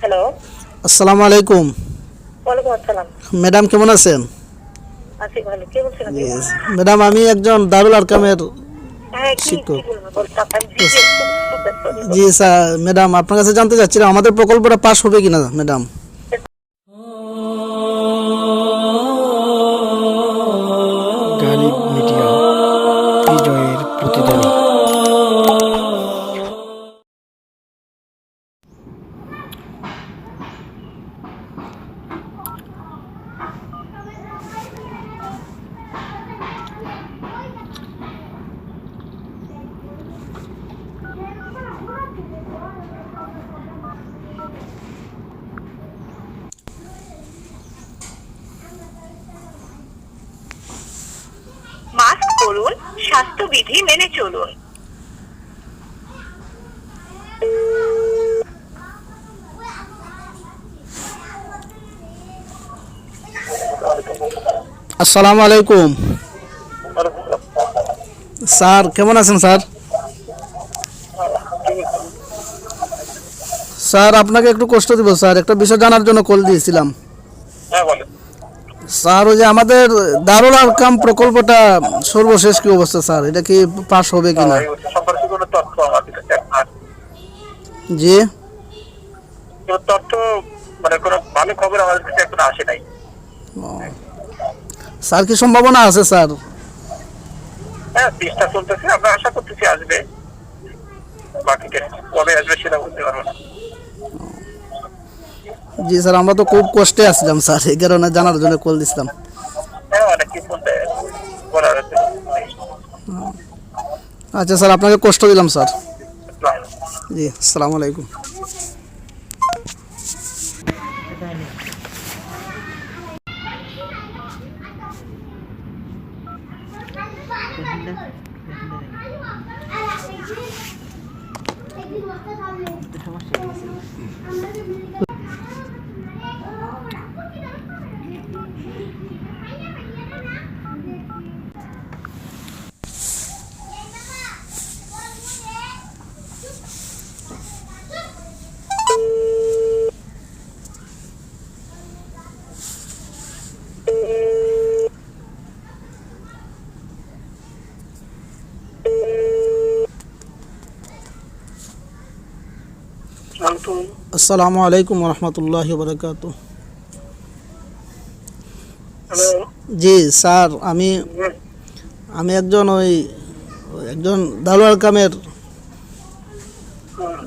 Hello. আসসালামু আলাইকুম। ওয়ালাইকুম আসসালাম। ম্যাডাম কেমন আছেন? আছি ভালো। কে বলছেন আপনি? ম্যাডাম আমি একজন দারুল আরকামের হ্যাঁ, কি শিক্ষক। বলবো বলতে আমি বিজি খুব ব্যস্ত আছি, জি বলুন। স্যার, ম্যাডাম আপনার কাছে জানতে চাচ্ছিলাম আমাদের প্রকল্পটা পাস হবে কিনা ম্যাডাম। গালিব মিডিয়া, বিজয়ের প্রতিধ্বনি। মাস্ক পরুন, স্বাস্থ্যবিধি মেনে চলুন। আসসালামু আলাইকুম স্যার, কেমন আছেন স্যার? স্যার আপনাকে একটু কষ্ট দিব স্যার, একটা বিষয় জানার জন্য কল দিয়েছিলাম। হ্যাঁ বলেন। স্যার ওই যে আমাদের দারুল আরকাম প্রকল্পটা সর্বশেষ কি অবস্থা স্যার, এটা কি পাস হবে কিনা? এই সম্পর্কে কোনো তথ্য আমার কাছে আর জি কোনো তথ্য মানে কোনো ভালো খবর আমাদের কাছে এখন আসে নাই। স্যার কি সম্ভাবনা আছে স্যার? হ্যাঁ, চেষ্টা চলতেছে, আমরা আশা করতেছি আসবে। বাকিটা কবে আসবে সেটা বলতে পারবো না। জি স্যার, আমরা তো খুব কষ্টে আসছিলাম স্যার, এই কারণে জানার জন্য কল দিছিলাম। হ্যাঁ, অনেক কিছু বলতে বলার আছে। আচ্ছা স্যার, আপনাকে কষ্ট দিলাম স্যার। জি, আসসালামু আলাইকুম। আসসালামু আলাইকুম রহমতুল্লাহি বারাকাতুহু। হ্যালো। জি স্যার, আমি একজন একজন দারুল আরকামের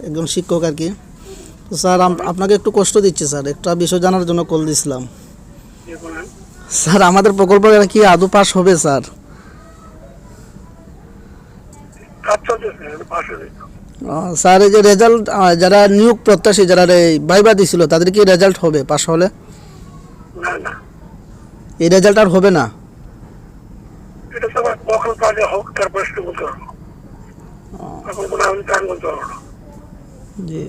একজন শিক্ষক আর কি। তো স্যার আপনাকে একটু কষ্ট দিচ্ছি স্যার, একটা বিষয় জানার জন্য কল দিছিলাম। স্যার আমাদের প্রকল্পটা কি আদৌ পাস হবে স্যার? কাজ চলতেছে, পাশ হবে। স্যার এই যে রেজাল্ট, যারা নিয়োগ প্রত্যাশী যারা ভাইবা দিছিল তাদের কি রেজাল্ট হবে পাস হলে? না না, এই রেজাল্ট আর হবে না? এটা তো আবার কখন কাজে হোক তারপরে শুরু বলতে পারবো। এখন কোনো আমি টাইম বলতে পারবো না। জি,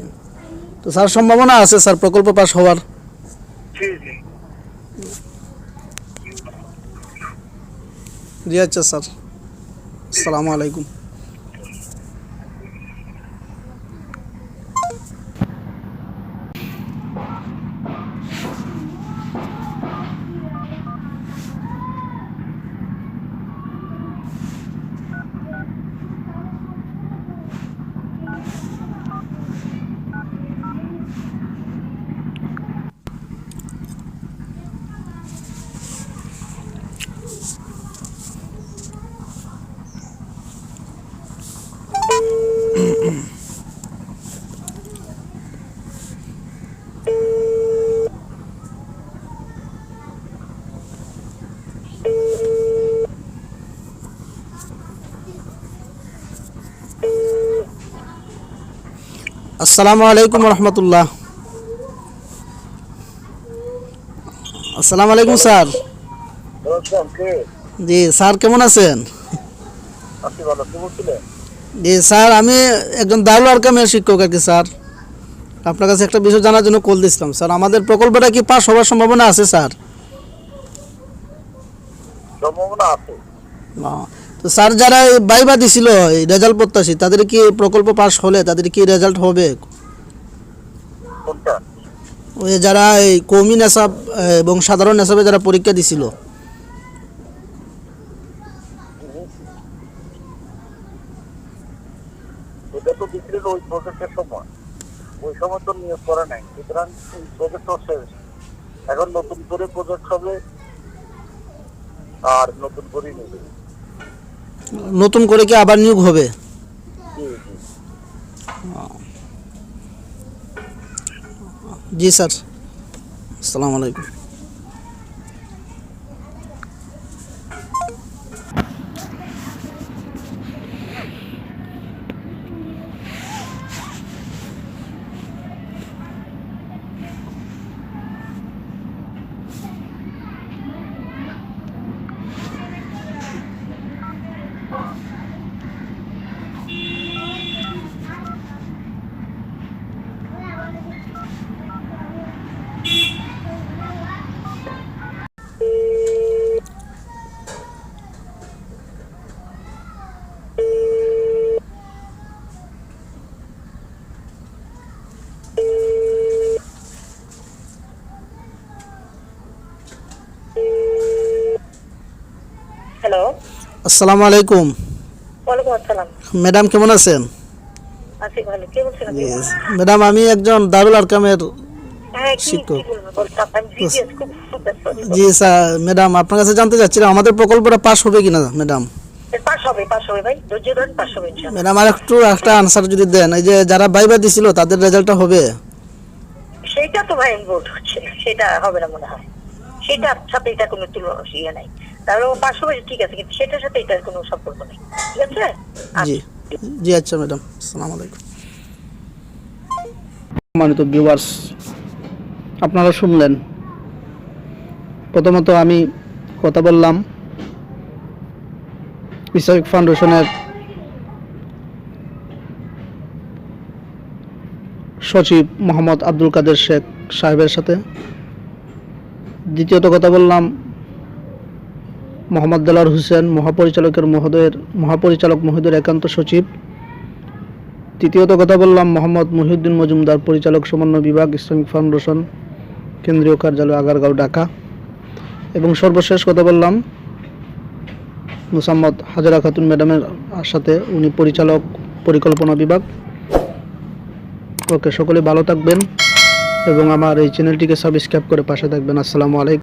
তো স্যার সম্ভাবনা আছে স্যার প্রকল্প পাস হওয়ার? জি জি। জি আচ্ছা স্যার, আসসালামু আলাইকুম। আসসালামু আলাইকুম রহমতুল্লাহ। আসসালামু আলাইকুম স্যার। জি স্যার, কেমন আছেন? জি স্যার, আমি একজন দারুল আরকামের শিক্ষক আর কি স্যার। আপনার কাছে একটা বিষয় জানার জন্য কল দিছিলাম স্যার, আমাদের প্রকল্পটা কি পাস হওয়ার সম্ভাবনা আছে স্যার? সম্ভাবনা আছে। তো স্যার যারা ভাইবা দিছিল এই রেজাল্ট প্রত্যাশী তাদের কি প্রকল্প পাস হলে তাদের কি রেজাল্ট হবে? কোনটা? ওই যারা এই কৌমি নেশাব এবং সাধারণ নেশাবে যারা পরীক্ষা দিছিল, এটা তো দিচ্ছিল ওই প্রজেক্টের সময়, ওই সময় তো নিয়োগ করা নাই, সুতরাং ওই প্রজেক্ট শেষ। এখন নতুন করে প্রজেক্ট হবে আর নতুন করে নেবে। নতুন করে কি আবার নিয়োগ হবে? জি জি। জি স্যার, আসসালামু আলাইকুম। হ্যালো, আসসালামু আলাইকুম। ওয়ালাইকুম আসসালাম। ম্যাডাম কেমন আছেন? আছি ভালো, কে বলছেন আপনি? ম্যাডাম আমি একজন দারুল আরকামের হ্যাঁ, কি শিক্ষক। কি বলবো বলতে আমি বিজি আছি, খুব ব্যস্ত আছি। জি স্যার, ম্যাডাম আপনার কাছে জানতে চাচ্ছিলাম আমাদের প্রকল্পটা পাস হবে কিনা ম্যাডাম। পাস হবে ভাই, ধৈর্য ধরেন, পাস হবে ইনশাআল্লাহ। ম্যাডাম আর একটু একটা আনসার যদি দেন, এই যে যারা ভাইবা দিছিল তাদের রেজাল্টটা হবে? সেইটা তো ভাই ভোট হচ্ছে না, সেটা হবে না মনে হয়। সেটার সাথে এটা কোনো তুলনা ইয়ে নাই। তাহলে ও পাস হবে ঠিক আছে, কিন্তু সেটার সাথে এটার কোনো সম্পর্ক নেই, ঠিক আছে? জি জি, আচ্ছা ম্যাডাম, আসসালামু আলাইকুম। সম্মানিত ভিউয়ার্স, আপনারা শুনলেন, প্রথমত আমি কথা বললাম ইসলামিক ফাউন্ডেশনের সচিব মোহাম্মদ আব্দুল কাদের শেখ সাহেবের সাথে। দ্বিতীয়ত কথা বললাম মোহাম্মদ দেলার হোসেন মহাপরিচালক মহোদয়ের একান্ত সচিব। তৃতীয়ত কথা বললাম মোহাম্মদ মহিউদ্দিন মজুমদার, পরিচালক সমন্বয় বিভাগ, ইসলামিক ফাউন্ডেশন, কেন্দ্রীয় কার্যালয়, আগারগাঁও, ঢাকা। এবং সর্বশেষ কথা বললাম মুসাম্মদ হাজেরা খাতুন ম্যাডামের সাথে, উনি পরিচালক পরিকল্পনা বিভাগ। ওকে, সকলে ভালো থাকবেন এবং আমার এই চ্যানেলটিকে সাবস্ক্রাইব করে পাশে থাকবেন। আসসালামু আলাইকুম।